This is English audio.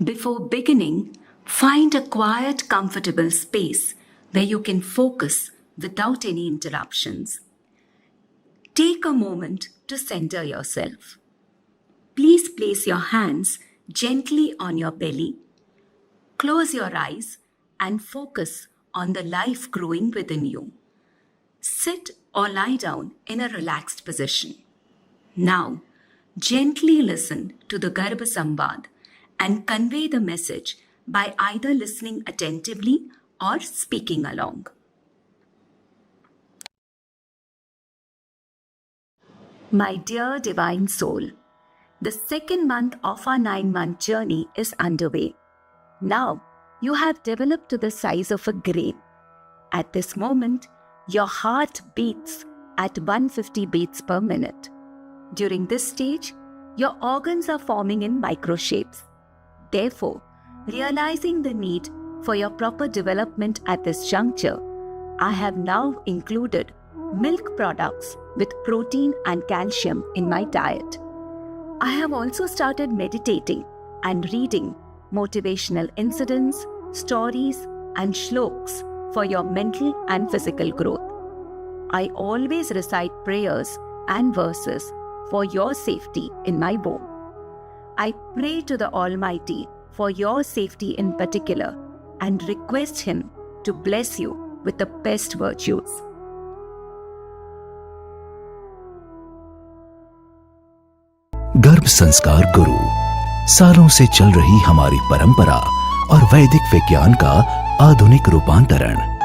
Before beginning, find a quiet, comfortable space where you can focus without any interruptions. Take a moment to center yourself. Please place your hands gently on your belly. Close your eyes and focus on the life growing within you. Sit or lie down in a relaxed position. Now, gently listen to the Garbh Samvad and convey the message by either listening attentively or speaking along. My dear Divine Soul, the second month of our 9-month journey is underway. Now, you have developed to the size of a grain. At this moment, your heart beats at 150 beats per minute. During this stage, your organs are forming in micro shapes. Therefore, realizing the need for your proper development at this juncture, I have now included milk products with protein and calcium in my diet. I have also started meditating and reading motivational incidents, stories, and shlokas for your mental and physical growth. I always recite prayers and verses for your safety in my womb. I pray to the Almighty for your safety in particular and request Him to bless you with the best virtues. गर्भ संस्कार गुरु, सालों से चल रही हमारी परंपरा और वैदिक विज्ञान का आधुनिक रूपांतरण।